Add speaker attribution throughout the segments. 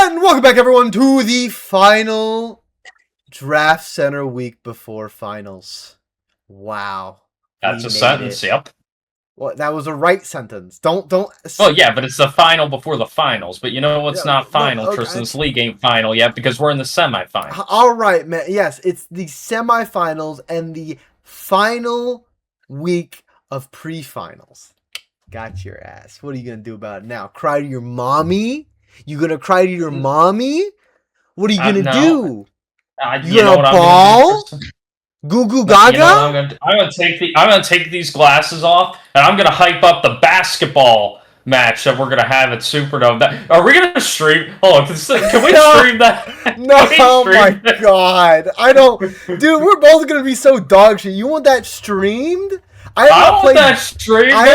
Speaker 1: And welcome back, everyone, to the final draft center week before finals. Wow.
Speaker 2: That's a sentence, yep.
Speaker 1: Well, that was a right sentence. Don't.
Speaker 2: Well, yeah, but it's the final before the finals. But you know what's not final,
Speaker 1: okay.
Speaker 2: Tristan? This league ain't final yet because we're in the semifinals.
Speaker 1: All right, man. Yes, it's the semifinals and the final week of pre-finals. Got your ass. What are you going to do about it now? Cry to your mommy? You going to cry to your mommy? What are you going to do? You going to bawl? Goo goo gaga?
Speaker 2: You know I'm gonna take these glasses off and I'm gonna hype up the basketball match that we're gonna have at Superdome. Are we gonna stream? Oh, can we stream that?
Speaker 1: No, oh my god! I don't, dude. We're both gonna be so dog shit. You want that streamed? I have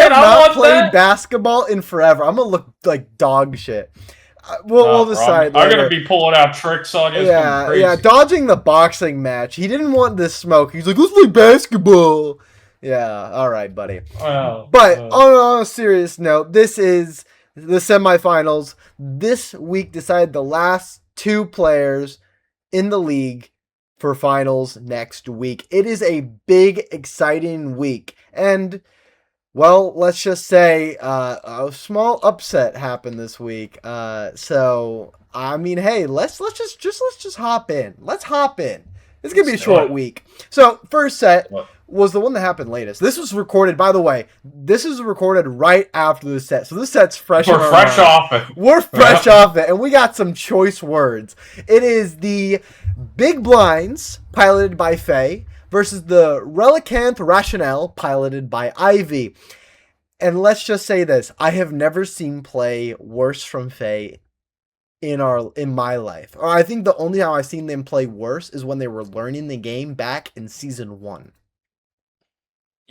Speaker 1: not played basketball in forever. I'm gonna look like dog shit. We'll decide.
Speaker 2: I'm gonna be pulling out tricks on you.
Speaker 1: Yeah. Dodging the boxing match. He didn't want this smoke. He's like, let's play basketball. Yeah. All right, buddy. But on a serious note, this is the semifinals. This week decided the last two players in the league for finals next week. It is a big, exciting week, and well, let's just say a small upset happened this week. So I mean, hey, let's just hop in. Let's hop in. It's gonna be a short week. So first set was the one that happened latest. This was recorded, by the way. This is recorded right after the set, so this set's fresh.
Speaker 2: We're fresh off it.
Speaker 1: We're fresh off it, and we got some choice words. It is the Big Blinds piloted by Faye versus the Relicanth Rationale, piloted by Ivy. And let's just say this. I have never seen play worse from Faye in my life. Or I think the only time I've seen them play worse is when they were learning the game back in Season 1.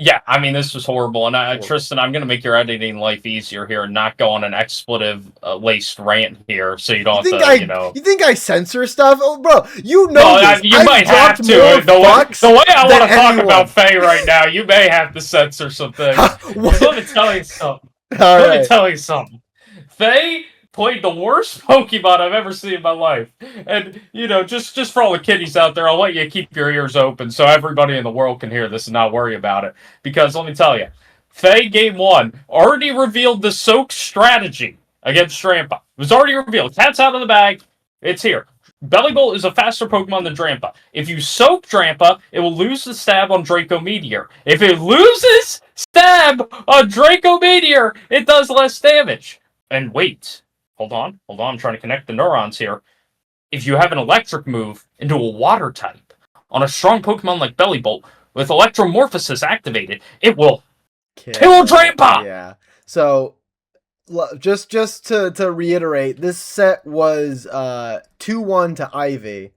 Speaker 2: Yeah, I mean, this was horrible. And Tristan, I'm going to make your editing life easier here and not go on an expletive-laced rant here so you don't have to,
Speaker 1: You think I censor stuff? Oh, bro, you know this.
Speaker 2: You might have to. The way I want to talk about Faye right now, you may have to censor some things. Let me tell you something. Let me tell you something. Faye played the worst Pokemon I've ever seen in my life. And, just for all the kiddies out there, I'll let you keep your ears open so everybody in the world can hear this and not worry about it. Because, let me tell you, Faye Game 1 already revealed the Soak strategy against Drampa. It was already revealed. Cat's out of the bag. It's here. Bellibolt is a faster Pokemon than Drampa. If you Soak Drampa, it will lose the stab on Draco Meteor. If it loses stab on Draco Meteor, it does less damage. And wait. Hold on, I'm trying to connect the neurons here. If you have an electric move into a water type on a strong Pokemon like Bellibolt, with Electromorphosis activated, it will kill Drampa!
Speaker 1: Yeah. So, just to reiterate, this set was 2-1 to Ivy.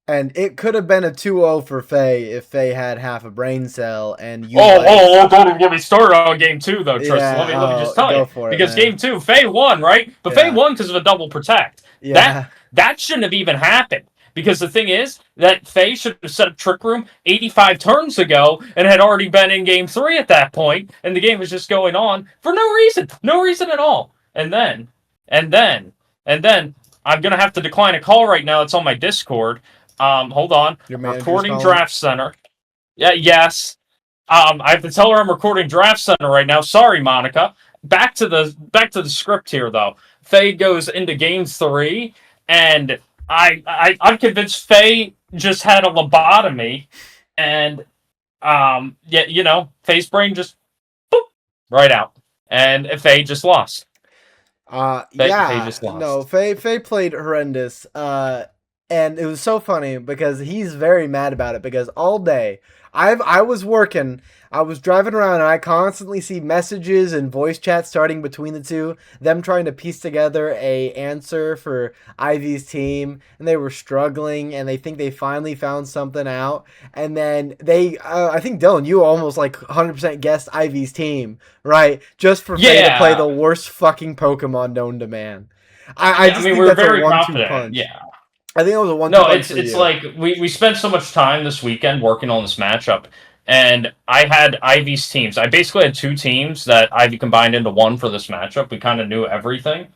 Speaker 1: And it could have been a 2-0 for Faye if Faye had half a brain cell and you.
Speaker 2: Don't even get me started on Game 2 though, Tristan. Yeah, let me just tell you, because Game 2, Faye won, right? But Faye won because of a double protect.
Speaker 1: Yeah.
Speaker 2: That shouldn't have even happened. Because the thing is that Faye should have set up Trick Room 85 turns ago and had already been in Game 3 at that point, and the game was just going on for no reason at all. And then I'm gonna have to decline a call right now. It's on my Discord. Hold on. Recording Draft Center. Yeah, yes. I have to tell her I'm recording Draft Center right now. Sorry, Monica. Back to the script here, though. Faye goes into Game 3, and I'm convinced Faye just had a lobotomy, and Faye's brain just boop, right out, and Faye just lost.
Speaker 1: Faye just lost. No, Faye played horrendous. And it was so funny because he's very mad about it because all day I was working, I was driving around, and I constantly see messages and voice chats starting between the two, them trying to piece together a answer for Ivy's team, and they were struggling, and they think they finally found something out, and then I think, Dylan, you almost 100% guessed Ivy's team, right? Just for Faye to play the worst fucking Pokemon known to man. I think
Speaker 2: we're
Speaker 1: that's
Speaker 2: very
Speaker 1: a 1-2
Speaker 2: confident.
Speaker 1: punch.
Speaker 2: Yeah.
Speaker 1: I think it was a 1-2 punch.
Speaker 2: No, it's like we spent so much time this weekend working on this matchup, and I had Ivy's teams. I basically had two teams that Ivy combined into one for this matchup. We kind of knew everything.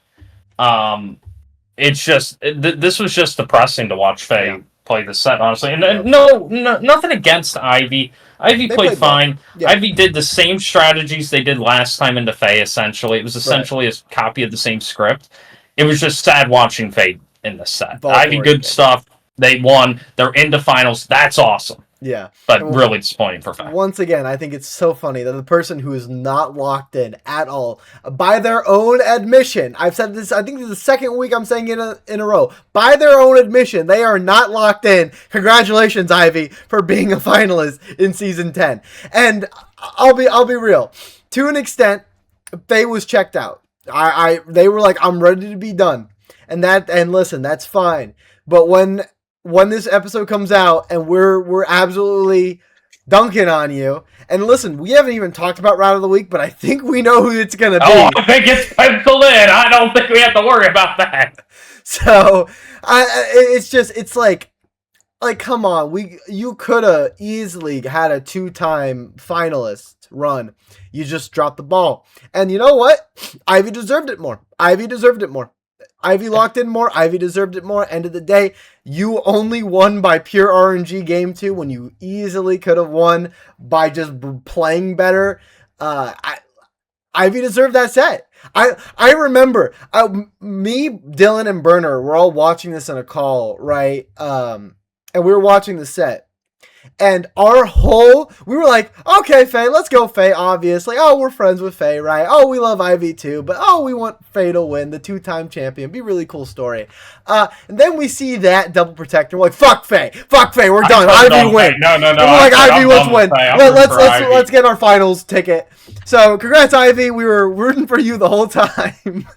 Speaker 2: it's just this was just depressing to watch Faye play the set, honestly. And no, nothing against Ivy. Ivy played fine. Yeah. Ivy did the same strategies they did last time into Faye, essentially. It was essentially a copy of the same script. It was just sad watching Faye in the set. Ivy, good stuff. They won. They're into finals. That's awesome.
Speaker 1: Yeah.
Speaker 2: But really disappointing for Faye.
Speaker 1: Once again, I think it's so funny that the person who is not locked in at all, by their own admission, I've said this, I think this is the second week I'm saying it in a row, by their own admission, they are not locked in. Congratulations, Ivy, for being a finalist in season 10. And I'll be real. To an extent, Faye was checked out. They were like, I'm ready to be done. And listen, that's fine. But when this episode comes out and we're absolutely dunking on you, and listen, we haven't even talked about Round of the Week, but I think we know who it's gonna be.
Speaker 2: Oh, I think it's penciled in. I don't think we have to worry about that.
Speaker 1: So, it's like, come on, you could have easily had a 2-time finalist run. You just dropped the ball, and you know what? Ivy deserved it more. Ivy locked in more. Ivy deserved it more. End of the day, you only won by pure RNG game 2 when you easily could have won by just playing better. Ivy deserved that set. I remember me, Dylan, and Burner were all watching this in a call, right? And we were watching the set. And we were like, okay, Faye, let's go Faye, obviously. Oh, we're friends with Faye, right? Oh, we love Ivy too. But, we want Faye to win, the 2-time champion. Be a really cool story. And then we see that double protector. We're like, fuck Faye, we're done. Ivy win.
Speaker 2: No.
Speaker 1: We're like, Ivy, let's win. Let's get our finals ticket. So, congrats, Ivy. We were rooting for you the whole time.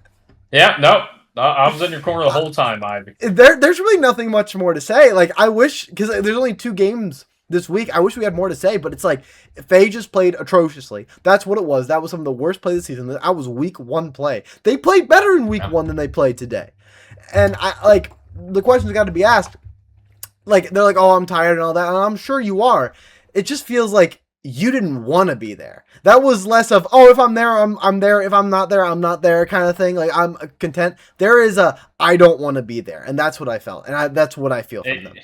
Speaker 2: Yeah, no. I was in your corner the whole time, Ivy.
Speaker 1: There's really nothing much more to say. Like, I wish, because there's only 2 games this week. I wish we had more to say, but it's like Faye just played atrociously. That's what it was. That was some of the worst play of the season. That was week 1 play. They played better in week 1 than they played today. And the question's got to be asked. Like, they're like, oh, I'm tired and all that. And I'm sure you are. It just feels like you didn't want to be there. That was less of, if I'm there, I'm there. If I'm not there, I'm not there kind of thing. Like, I'm content. There is I don't want to be there. And that's what I felt. And that's what I feel from them.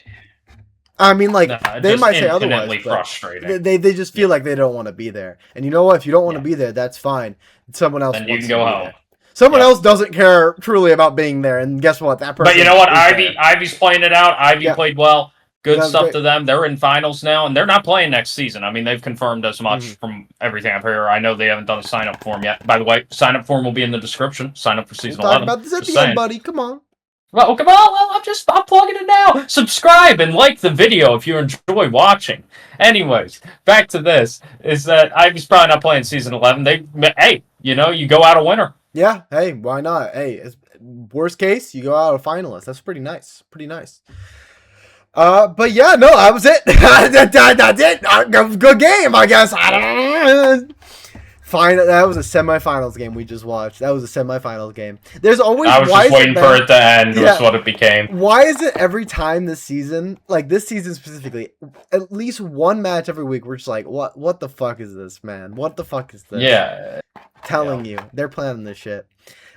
Speaker 1: I mean, like, they might say otherwise, but they just feel like they don't want to be there. And you know what? If you don't want to be there, that's fine. Someone else
Speaker 2: then you can go home.
Speaker 1: Someone else doesn't care truly about being there, and guess what? That person.
Speaker 2: But you know what? Ivy's playing it out. Ivy played well. Good stuff to them. They're in finals now, and they're not playing next season. I mean, they've confirmed as much from everything I've heard. I know they haven't done a sign-up form yet. By the way, sign-up form will be in the description. Sign up for season 11.
Speaker 1: Talk about this at the end, buddy. Come on.
Speaker 2: Well, come on, I'm plugging it now. Subscribe and like the video if you enjoy watching. Anyways, back to this, is that Ivy's probably not playing season 11. You go out a winner.
Speaker 1: Yeah, hey, why not? Hey, worst case, you go out a finalist. That's pretty nice. But yeah, no, that was it. That's it. Good game, I guess. I don't know. Fine, that was a semifinals game we just watched. That was a semifinals game. There's always.
Speaker 2: I was just waiting for it to end. Was what it became.
Speaker 1: Why is it every time this season, like this season specifically, at least one match every week, we're just like, what the fuck is this, man? What the fuck is this?
Speaker 2: Yeah.
Speaker 1: Telling you, they're planning this shit.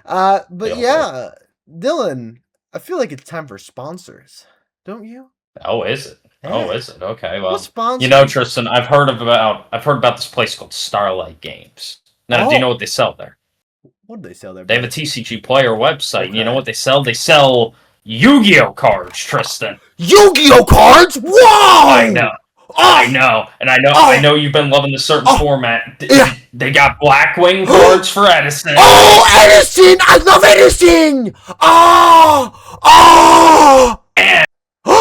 Speaker 1: But yeah, Dylan, I feel like it's time for sponsors, don't you?
Speaker 2: Oh, is it? Yeah. Oh, is it? Okay, well, Tristan, I've heard about this place called Starlight Games. Now, do you know what they sell there?
Speaker 1: What do they sell there?
Speaker 2: They have a TCG player website. Okay. You know what they sell? They sell Yu-Gi-Oh cards, Tristan.
Speaker 1: Yu-Gi-Oh cards? Why?
Speaker 2: I know, and I know you've been loving the certain format. They got Blackwing cards for Edison.
Speaker 1: Oh, Edison! I love Edison!
Speaker 2: And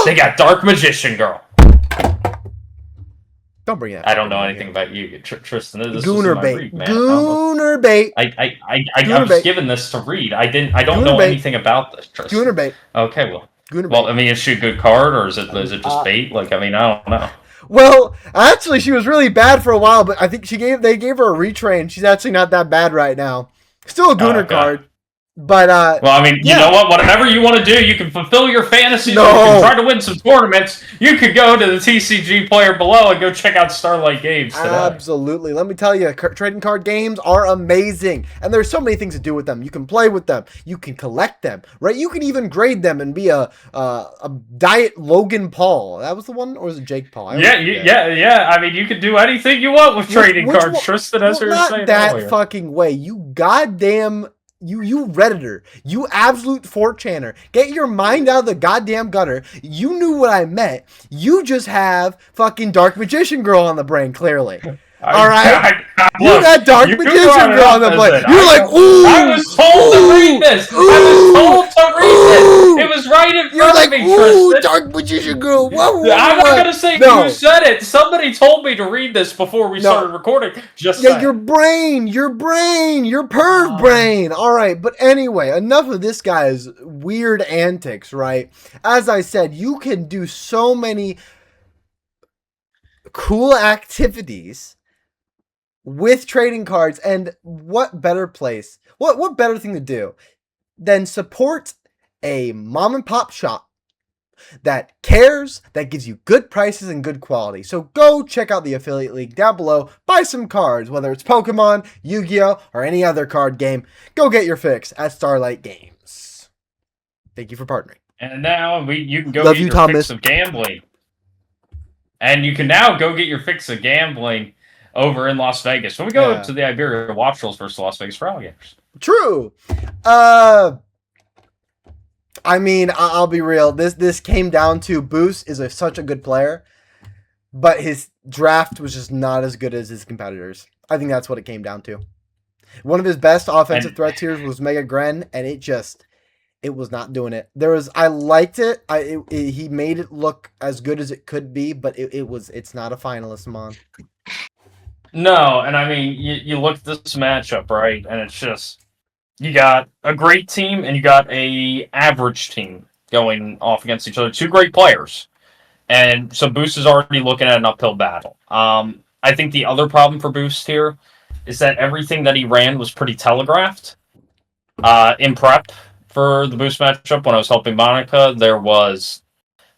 Speaker 2: they got Dark Magician Girl.
Speaker 1: Don't bring that.
Speaker 2: I don't know anything about you, Tristan. This
Speaker 1: Gooner
Speaker 2: was
Speaker 1: bait.
Speaker 2: Read, man.
Speaker 1: Gooner bait.
Speaker 2: I was given this to read. I don't know anything about this, Tristan.
Speaker 1: Gooner bait.
Speaker 2: Okay, well, I mean, is she a good card or is it just bait? Like, I mean, I don't know.
Speaker 1: Well, actually, she was really bad for a while, but I think they gave her a retrain. She's actually not that bad right now. Still a Gooner card. But
Speaker 2: well, I mean, you know what? Whatever you want to do, you can fulfill your fantasies. You can try to win some tournaments. You could go to the TCG player below and go check out Starlight Games today.
Speaker 1: Absolutely. Let me tell you, trading card games are amazing, and there's so many things to do with them. You can play with them. You can collect them, right? You can even grade them and be a Diet Logan Paul. That was the one, or was it Jake Paul?
Speaker 2: Yeah. I mean, you can do anything you want with trading cards, Tristan. As you were saying
Speaker 1: that
Speaker 2: earlier.
Speaker 1: Fucking way, you goddamn. You Redditor, you absolute 4chaner, get your mind out of the goddamn gutter. You knew what I meant. You just have fucking Dark Magician Girl on the brain, clearly. Alright? You got Dark Magician Girl on the brain. You're like, ooh!
Speaker 2: I was told to read this! I was told to read this! It was right in front of me, Tristan!
Speaker 1: Dark Magician Girl!
Speaker 2: I'm not gonna say who said it. Somebody told me to read this before we started recording. Just saying.
Speaker 1: Your brain, your perv brain. Alright, but anyway, enough of this guy's weird antics, right? As I said, you can do so many cool activities with trading cards, and what better place, what better thing to do than support a mom and pop shop that cares, that gives you good prices and good quality. So go check out the affiliate link down below, buy some cards, whether it's Pokemon, Yu-Gi-Oh, or any other card game. Go get your fix at Starlight Games. Thank you for partnering.
Speaker 2: And now you can go get your fix of gambling. And you can now go get your fix of gambling over in Las Vegas. When we go to the Iberia Wattrels versus Las Vegas for alligators.
Speaker 1: True. I mean, I'll be real. This came down to Boost is such a good player, but his draft was just not as good as his competitors. I think that's what it came down to. One of his best offensive threats here was Mega Gren, and it was not doing it. I liked it. He made it look as good as it could be, but it's not a finalist, Mon.
Speaker 2: No, and I mean, you look at this matchup, right? And it's just, you got a great team and you got a average team going off against each other. Two great players. And so Boost is already looking at an uphill battle. I think the other problem for Boost here is that everything that he ran was pretty telegraphed. In prep for the Boost matchup, when I was helping Monica, there was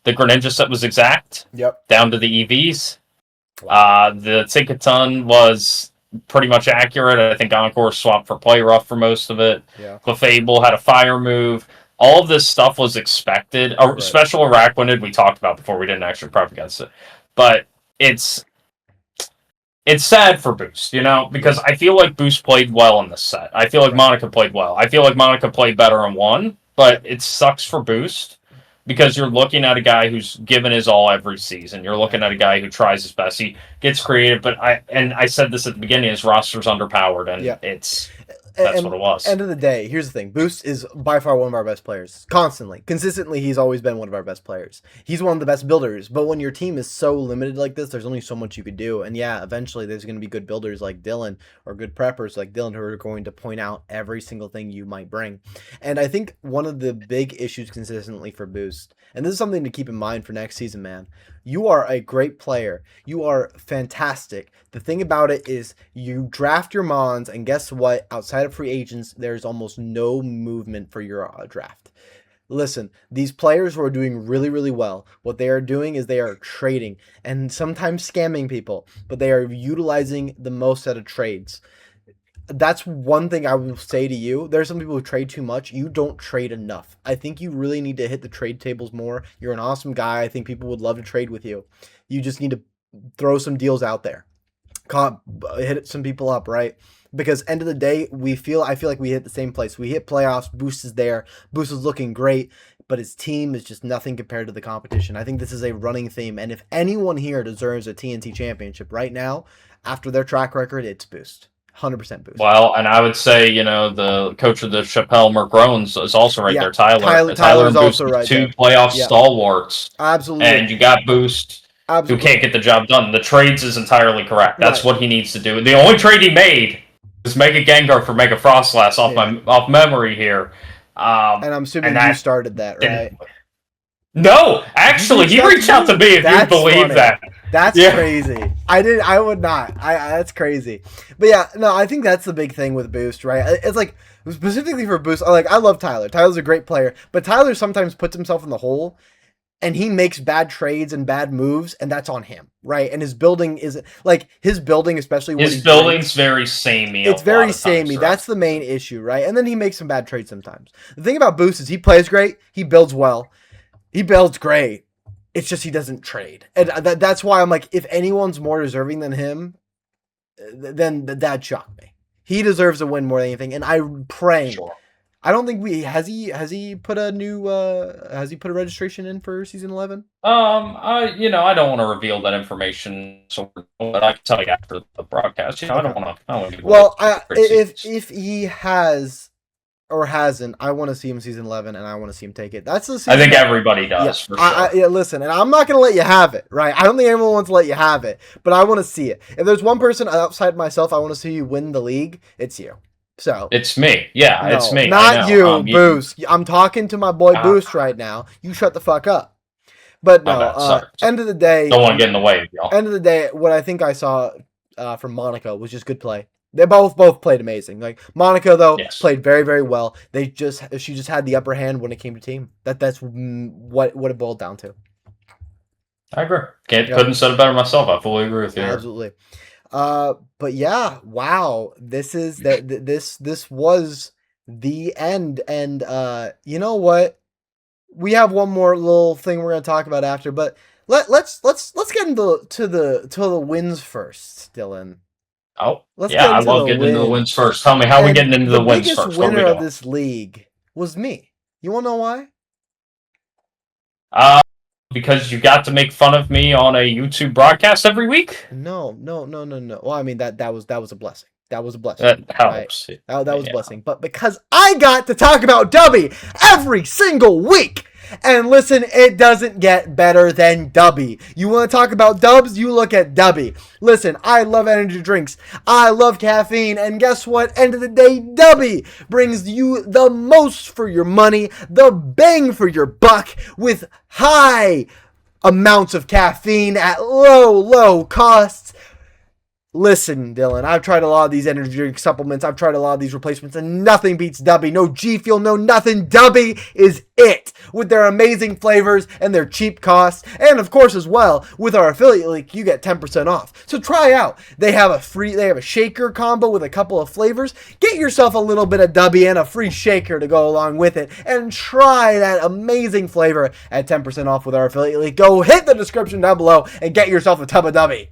Speaker 2: the Greninja set was exact.
Speaker 1: Yep.
Speaker 2: Down to the EVs. The Tinkaton was pretty much accurate. I think Encore swapped for Play Rough for most of it.
Speaker 1: Yeah.
Speaker 2: Clefable had a fire move. All of this stuff was expected. Right. Special Araquanid we talked about before. We didn't actually prep against it. But it's sad for Boost, because I feel like Boost played well in this set. I feel like Monica played well. I feel like Monica played better and won, but it sucks for Boost. Because you're looking at a guy who's given his all every season. You're looking at a guy who tries his best. He gets creative, but I said this at the beginning, his roster's underpowered, and that's what it was.
Speaker 1: End of the day, here's the thing. Boost is by far one of our best players. Consistently, he's always been one of our best players. He's one of the best builders, but when your team is so limited like this, there's only so much you could do. And yeah, eventually there's going to be good builders like Dylan or good preppers like Dylan who are going to point out every single thing you might bring. And I think one of the big issues consistently for Boost, and this is something to keep in mind for next season, man, you are a great player. You are fantastic. The thing about it is you draft your Mons, and guess what? Outside of free agents, there's almost no movement for your draft. Listen, these players who are doing really, really well, what they are doing is they are trading and sometimes scamming people, but they are utilizing the most out of trades. That's one thing I will say to you. There's some people who trade too much. You don't trade enough. I think you really need to hit the trade tables more. You're an awesome guy. I think people would love to trade with you. You just need to throw some deals out there. Hit some people up, right? Because end of the day, I feel like we hit the same place. We hit playoffs. Boost is there. Boost is looking great, but his team is just nothing compared to the competition. I think this is a running theme. And if anyone here deserves a TNT championship right now, after their track record, it's Boost. 100% Boost.
Speaker 2: Well, and I would say, the coach of the Chappelle Mergrones is also right there. Tyler's
Speaker 1: also right there.
Speaker 2: 2 playoff stalwarts.
Speaker 1: Absolutely.
Speaker 2: And you got Boost, who can't get the job done. The trades is entirely correct. That's what he needs to do. The only trade he made was Mega Gengar for Mega Frostlass off memory here.
Speaker 1: And I'm assuming you started that, right?
Speaker 2: No, actually, he reached out to me, if you believe that.
Speaker 1: That's crazy. I would not. That's crazy. But yeah, no, I think that's the big thing with Boost, right? It's like specifically for Boost. I love Tyler. Tyler's a great player, but Tyler sometimes puts himself in the hole. And he makes bad trades and bad moves, and that's on him, right? And his building is especially when
Speaker 2: his building's very samey.
Speaker 1: It's very samey. Right? That's the main issue, right? And then he makes some bad trades sometimes. The thing about Boost is he plays great, he builds well, he builds great. It's just he doesn't trade, and that's why I'm like, if anyone's more deserving than him, then that shocked me. He deserves to win more than anything, and I'm praying. Sure. I don't think has he put a registration in for season 11?
Speaker 2: I don't want to reveal that information, but I can tell you after the broadcast. I don't want to.
Speaker 1: Well, if he has or hasn't, I want to see him season 11, and I want to see him take it. That's the season.
Speaker 2: I think everybody does.
Speaker 1: Yeah, for sure. Listen, and I'm not gonna let you have it, right? I don't think anyone wants to let you have it, but I want to see it. If there's one person outside myself I want to see you win the league, it's you. So
Speaker 2: it's me. Yeah, no, it's me.
Speaker 1: Not you, Boost. I'm talking to my boy Boost right now. You shut the fuck up. But no, end of the day,
Speaker 2: don't want to get in the way, y'all.
Speaker 1: End of the day, what I think I saw from Monica was just good play. They both played amazing. Like Monica though played very, very well. She just had the upper hand when it came to team. That's what it boiled down to.
Speaker 2: I agree. Couldn't have said it better myself. I fully agree with you.
Speaker 1: Absolutely. But yeah, wow. This was the end, and you know what? We have one more little thing we're gonna talk about after, but let's get into the wins first, Dylan.
Speaker 2: Oh, I love getting into the wins first. Tell me how we're getting into the wins first.
Speaker 1: The biggest winner of this league was me. You wanna know
Speaker 2: why? Because you got to make fun of me on a YouTube broadcast every week?
Speaker 1: No. Well, I mean that was a blessing. That was a blessing. That
Speaker 2: helps.
Speaker 1: Right? That was a blessing. But because I got to talk about Dubby every single week. And listen, it doesn't get better than Dubby. You want to talk about dubs? You look at Dubby. Listen, I love energy drinks. I love caffeine. And guess what? End of the day, Dubby brings you the most for your money, the bang for your buck, with high amounts of caffeine at low costs. Listen, Dylan, I've tried a lot of these energy drink supplements. I've tried a lot of these replacements, and nothing beats Dubby. No G Fuel, no nothing. Dubby is it. With their amazing flavors and their cheap costs. And of course, as well, with our affiliate link, you get 10% off. So try out. They have a shaker combo with a couple of flavors. Get yourself a little bit of Dubby and a free shaker to go along with it. And try that amazing flavor at 10% off with our affiliate link. Go hit the description down below and get yourself a tub of Dubby.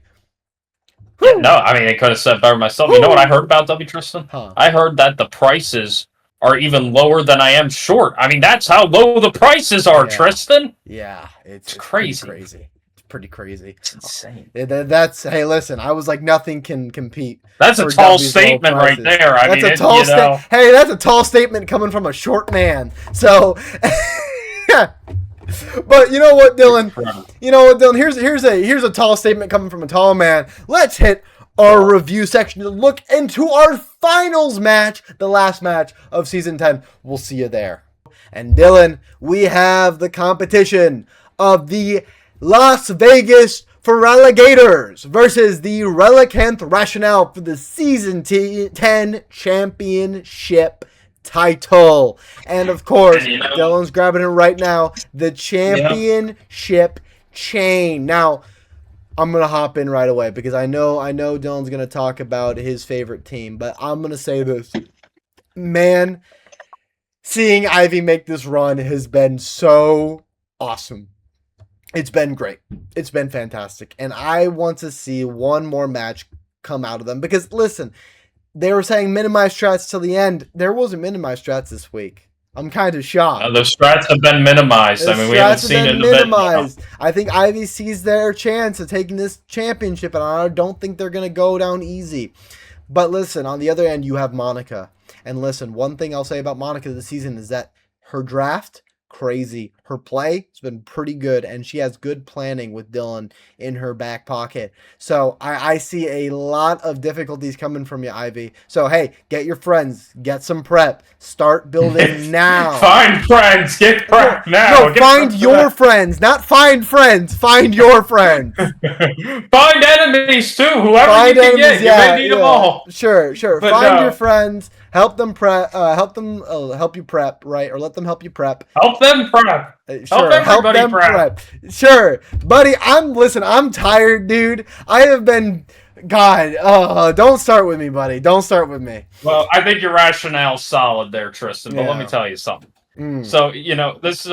Speaker 2: Yeah, no, I mean, I could have said better myself. You know what I heard about Dubby, Tristan? I heard that the prices are even lower than I am short. I mean, that's how low the prices are, Tristan.
Speaker 1: Yeah, it's
Speaker 2: crazy.
Speaker 1: It's pretty crazy.
Speaker 2: It's insane.
Speaker 1: Hey, listen, I was like, nothing can compete.
Speaker 2: That's a tall statement right there.
Speaker 1: Hey, that's a tall statement coming from a short man. So, but you know what, Dylan? Here's a tall statement coming from a tall man. Let's hit our review section to look into our finals match, the last match of season 10. We'll see you there. And Dylan, we have the competition of the Las Vegas Gatrs versus the Relicanth Rationale for the season 10 championship title. And of course, Dylan's grabbing it right now, the championship chain. Now, I'm going to hop in right away because I know Dylan's going to talk about his favorite team, but I'm going to say this. Man, seeing Ivy make this run has been so awesome. It's been great. It's been fantastic. And I want to see one more match come out of them because, listen, they were saying minimize strats till the end. There wasn't minimized strats this week. I'm kind of shocked.
Speaker 2: The strats have been minimized. I mean, we haven't seen it minimized.
Speaker 1: I think Ivy sees their chance of taking this championship, and I don't think they're going to go down easy. But listen, on the other end, you have Monica. And listen, one thing I'll say about Monica this season is that her draft crazy. Her play has been pretty good, and she has good planning with Dylan in her back pocket. So I see a lot of difficulties coming from you, Ivy. So, hey, get your friends. Get some prep. Start building now.
Speaker 2: Find friends. Get prep now.
Speaker 1: No, find your friends. Not find friends. Find your friends.
Speaker 2: Find enemies, too. Whoever you can get. You may need them all.
Speaker 1: Sure. But find your friends. Help them prep. Help you prep, right? Or let them help you prep.
Speaker 2: Help them prep.
Speaker 1: Sure. Help them prep. Sure, buddy. I'm tired, dude. I have been. God, don't start with me, buddy. Don't start with me.
Speaker 2: Well, I think your rationale's solid there, Tristan. But let me tell you something. So this is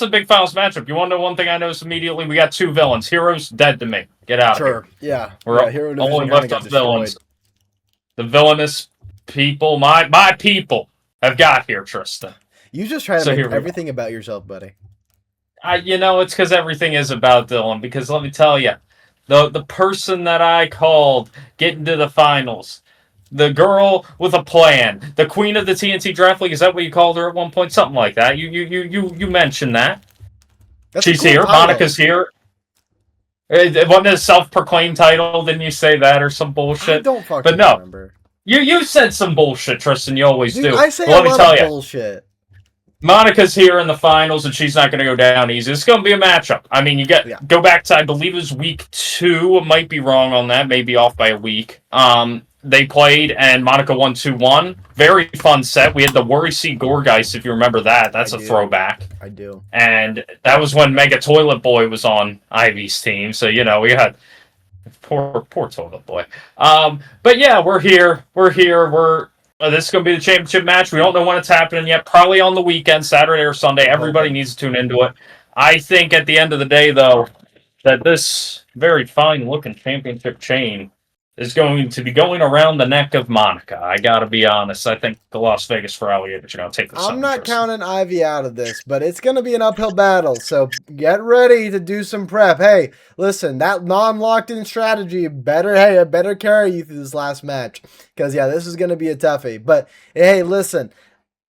Speaker 2: a big finals matchup. You want to know one thing I noticed immediately? We got two villains. Heroes dead to me. Get out of here.
Speaker 1: Yeah.
Speaker 2: We're only left with villains. The villainous people, my people, have got here, Tristan.
Speaker 1: You just try to make everything about yourself, buddy.
Speaker 2: It's because everything is about Dylan. Because let me tell you, the person that I called getting to the finals, the girl with a plan, the queen of the TNT Draft League. Is that what you called her at one point? Something like that. You mentioned that. She's here. Title. Monica's here. It wasn't a self-proclaimed title. Didn't you say that or some bullshit?
Speaker 1: I don't fucking remember.
Speaker 2: You said some bullshit, Tristan. You always do.
Speaker 1: I say a lot of bullshit.
Speaker 2: Monica's here in the finals, and she's not going to go down easy. It's going to be a matchup. I mean, go back to, I believe it was week 2. I might be wrong on that. Maybe off by a week. They played, and Monica won 2-1. Very fun set. We had the Worry Sea Gorgeist, if you remember that. That's a throwback.
Speaker 1: I do.
Speaker 2: And that was when Mega Toilet Boy was on Ivy's team. So, we had... Poor Toilet Boy. But yeah, we're here. This is going to be the championship match. We don't know when it's happening yet. Probably on the weekend, Saturday or Sunday. Everybody needs to tune into it. I think at the end of the day, though, that this very fine-looking championship chain is going to be going around the neck of Monica. I got to be honest. I think the Las Vegas for Alligators are going to take this.
Speaker 1: I'm not counting Ivy out of this, but it's going to be an uphill battle. So get ready to do some prep. Hey, listen, that non-locked-in strategy better carry you through this last match. Because, this is going to be a toughie. But, hey, listen,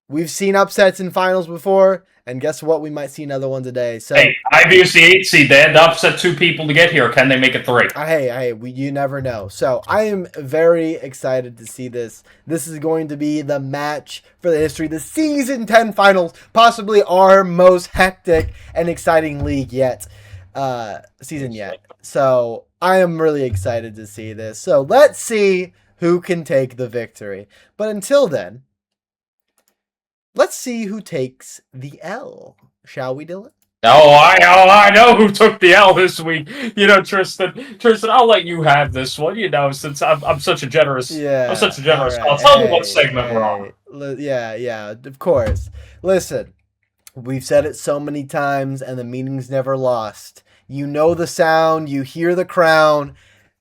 Speaker 1: we've seen upsets in finals before. And guess what? We might see another one today. So,
Speaker 2: hey, Ivy is the 8 seed. They had to upset 2 people to get here. Can they make it 3?
Speaker 1: You never know. So I am very excited to see this. This is going to be the match for the history. The Season 10 finals, possibly our most hectic and exciting league season yet. So I am really excited to see this. So let's see who can take the victory. But until then, let's see who takes the L. Shall we, Dylan?
Speaker 2: I know who took the L this week. Tristan, I'll let you have this one. Since I'm such a generous, I'm such a generous. Right. I'll tell you what segment we're on.
Speaker 1: Yeah, of course. Listen, we've said it so many times, and the meaning's never lost. You know the sound, you hear the crown.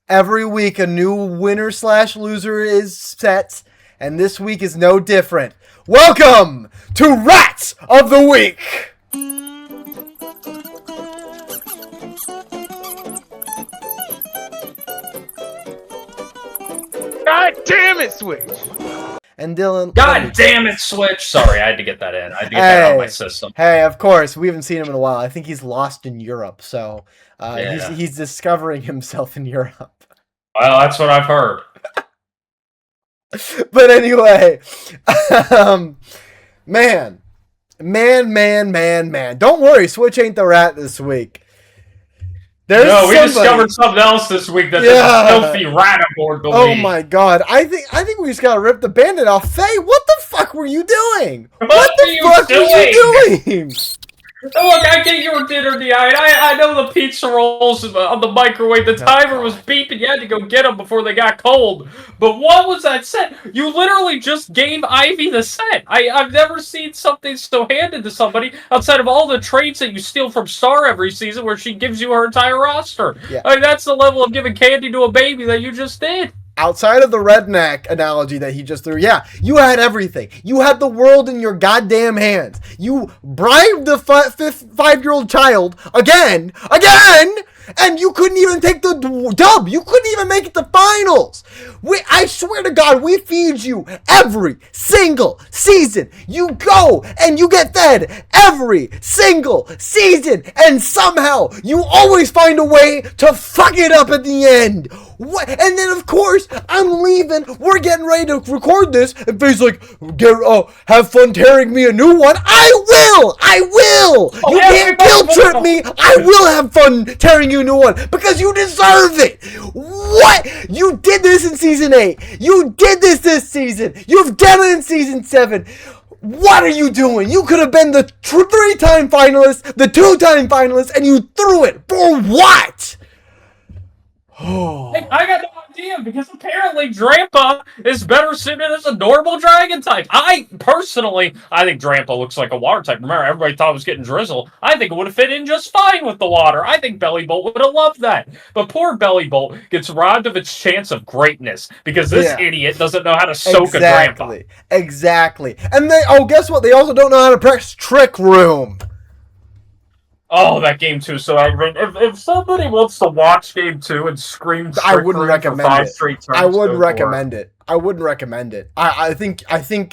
Speaker 1: Every week, a new winner/loser is set, and this week is no different. Welcome to Rats of the Week!
Speaker 3: God damn it, Switch!
Speaker 1: And Dylan...
Speaker 2: God damn it, Switch! Sorry, I had to get that in. I had to get that out of my system.
Speaker 1: Hey, of course, we haven't seen him in a while. I think he's lost in Europe, so he's discovering himself in Europe.
Speaker 2: Well, that's what I've heard.
Speaker 1: But anyway, man. Don't worry, Switch ain't the rat this week.
Speaker 2: We discovered something else this week that there's a filthy rat aboard the league.
Speaker 1: Oh my god, I think we just gotta rip the bandit off. Faye, what the fuck were you doing? What the fuck were you doing?
Speaker 2: Look, I get your dinner tonight. I know the pizza rolls on the microwave. The timer was beeping. You had to go get them before they got cold. But what was that set? You literally just gave Ivy the set. I've never seen something so handed to somebody outside of all the trades that you steal from Star every season where she gives you her entire roster. Yeah. That's the level of giving candy to a baby that you just did.
Speaker 1: Outside of the redneck analogy that he just threw, you had everything. You had the world in your goddamn hands. You bribed the 5-year-old child again, And you couldn't even take the dub. You couldn't even make it to finals. I swear to God, we feed you every single season. You go and you get fed every single season. And somehow you always find a way to fuck it up at the end. What? And then, of course, I'm leaving. We're getting ready to record this. And Faye's like, have fun tearing me a new one. I will. Oh, you can't guilt trip me. I will have fun tearing you a new one because you deserve it. What? You did this in season 8. You did this season. You've done it in season 7. What are you doing? You could have been the 3-time finalist, the 2-time finalist, and you threw it. For what?
Speaker 2: Hey, I got no idea, because apparently Drampa is better suited as a normal dragon type. I think Drampa looks like a water type. Remember, everybody thought it was getting Drizzle. I think it would have fit in just fine with the water. I think Bellybolt would have loved that. But poor Bellybolt gets robbed of its chance of greatness because this idiot doesn't know how to soak a Drampa.
Speaker 1: Exactly. And guess what? They also don't know how to press Trick Room.
Speaker 2: Oh, that game 2 is so aggravating. If somebody wants to watch game 2 and scream
Speaker 1: I wouldn't recommend it. I wouldn't recommend it. I think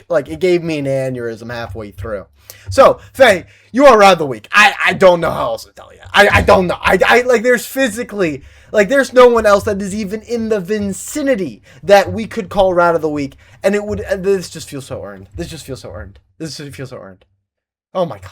Speaker 1: like it gave me an aneurysm halfway through. So, Faye, you are Rad of the Week. I don't know how else to tell you. I don't know. I like there's physically there's no one else that is even in the vicinity that we could call Rad of the Week, and it would. This just feels so earned. Oh my God.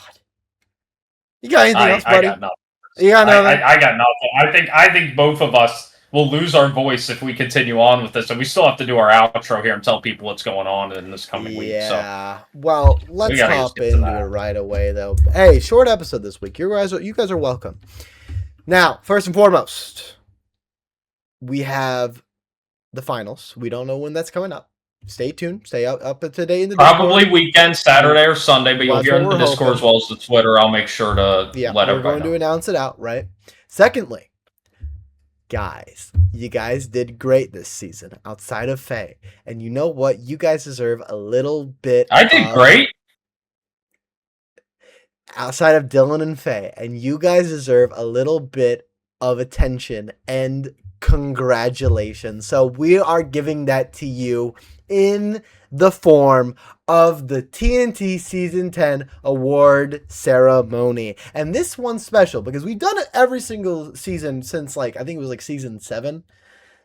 Speaker 1: You got anything else, buddy?
Speaker 2: I got nothing. I got nothing. I think both of us will lose our voice if we continue on with this, and we still have to do our outro here and tell people what's going on in this coming week.
Speaker 1: Yeah. So. Well, let's hop into it right away, though. Hey, short episode this week. You guys are welcome. Now, first and foremost, we have the finals. We don't know when that's coming up. Stay tuned. Stay up to date in the Discord.
Speaker 2: Probably weekend, Saturday or Sunday, but you'll hear in the Discord as well as the Twitter. I'll make sure to let everybody know. We're going to
Speaker 1: announce it out, right? Secondly, guys, you guys did great this season outside of Faye. And you know what? You guys deserve a little bit.
Speaker 2: I did great.
Speaker 1: Outside of Dylan and Faye. And you guys deserve a little bit of attention and congratulations. So we are giving that to you in the form of the TNT Season 10 award ceremony. And this one's special because we've done it every single season since I think it was season 7.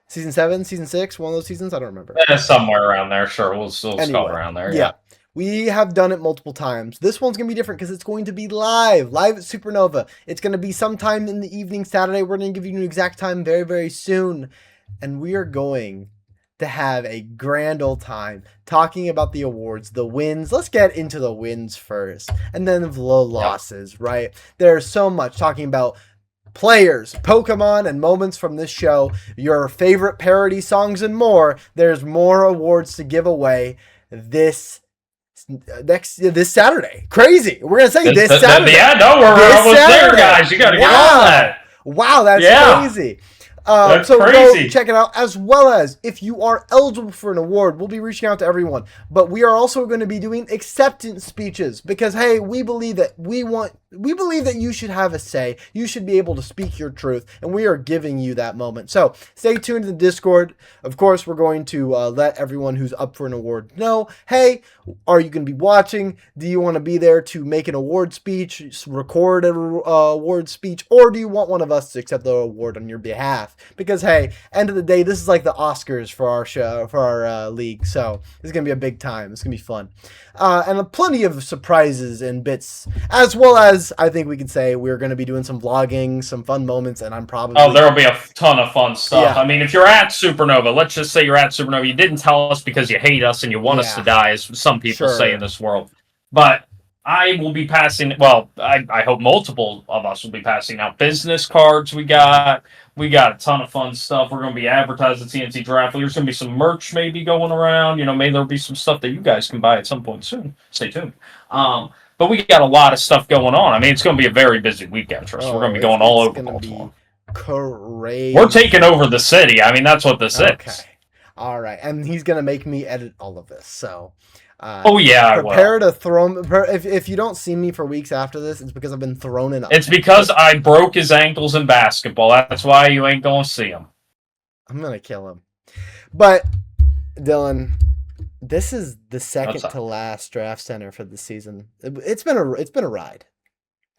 Speaker 1: Season 7, season 6, one of those seasons? I don't remember.
Speaker 2: Somewhere around there, sure. We'll still anyway, around there. Yeah.
Speaker 1: We have done it multiple times. This one's going to be different because it's going to be live at Supernova. It's going to be sometime in the evening Saturday. We're going to give you an exact time very, very soon. And we are going to have a grand old time talking about the awards, the wins. Let's get into the wins first. And then the losses, right? There's so much talking about players, Pokemon, and moments from this show, your favorite parody songs, and more. There's more awards to give away this Saturday. Crazy. We're gonna say this Saturday.
Speaker 2: Yeah, no, we're almost there, guys. You gotta get on that.
Speaker 1: Wow, that's crazy. So crazy. Go check it out, as well as if you are eligible for an award, we'll be reaching out to everyone. But we are also going to be doing acceptance speeches because, hey, we believe that you should have a say. You should be able to speak your truth, and we are giving you that moment. So stay tuned to the Discord. Of course, we're going to let everyone who's up for an award know, hey, are you going to be watching? Do you want to be there to make an award speech, record an award speech, or do you want one of us to accept the award on your behalf? Because, hey, end of the day, this is like the Oscars for our show, for our league. So it's going to be a big time. It's going to be fun. And plenty of surprises and bits, as well as I think we can say we're going to be doing some vlogging, some fun moments, and I'm probably...
Speaker 2: Oh, there'll be a ton of fun stuff. Yeah. I mean, if you're at Supernova, let's just say you're at Supernova, you didn't tell us because you hate us and you want us to die, as some people say in this world. But I will be passing, well, I hope multiple of us will be passing out business cards we got a ton of fun stuff. We're going to be advertising TNT Draft. There's going to be some merch maybe going around. Maybe there'll be some stuff that you guys can buy at some point soon. Stay tuned. But we got a lot of stuff going on. I mean, it's going to be a very busy weekend, Tris. We're going to be going all over Baltimore.
Speaker 1: Crazy.
Speaker 2: We're taking over the city. I mean, that's what this is.
Speaker 1: All right. And he's going to make me edit all of this. So,
Speaker 2: Oh yeah,
Speaker 1: prepare to throw. If you don't see me for weeks after this, it's because I've been thrown in.
Speaker 2: It's because I broke his ankles in basketball. That's why you ain't gonna see him.
Speaker 1: I'm gonna kill him. But Dylan, this is the second to last draft center for the season. It's been a ride.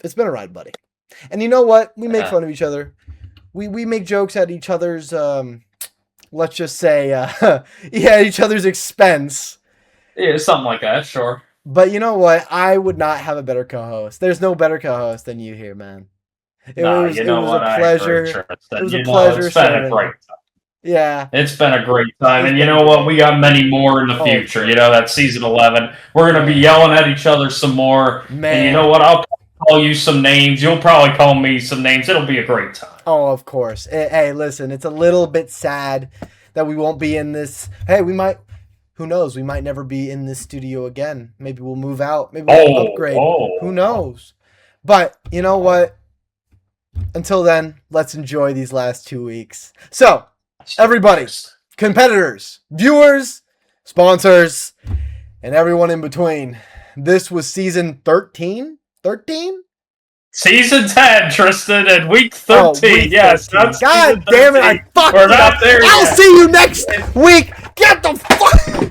Speaker 1: It's been a ride, buddy. And you know what? We make fun of each other. We make jokes at each other's. Let's just say, each other's expense.
Speaker 2: Yeah, something like that, sure.
Speaker 1: But you know what? I would not have a better co-host. There's no better co-host than you here, man. It was a pleasure. It was a pleasure.
Speaker 2: It's been a great time.
Speaker 1: Yeah.
Speaker 2: It's been a great time. And you know what? We got many more in the future. You know, that season 11. We're going to be yelling at each other some more. Man. And you know what? I'll call you some names. You'll probably call me some names. It'll be a great time.
Speaker 1: Oh, of course. Hey, listen, it's a little bit sad that we won't be in this. Hey, we might. Who knows? We might never be in this studio again. Maybe we'll move out. Maybe we'll upgrade. Who knows? But you know what? Until then, let's enjoy these last 2 weeks. So, everybody, competitors, viewers, sponsors, and everyone in between. This was season 13? 13?
Speaker 2: Season 10, Tristan, and week 13.
Speaker 1: Oh, week
Speaker 2: yes.
Speaker 1: 13. God damn it, I fucked it up. I'll see you next week. Get the fuck.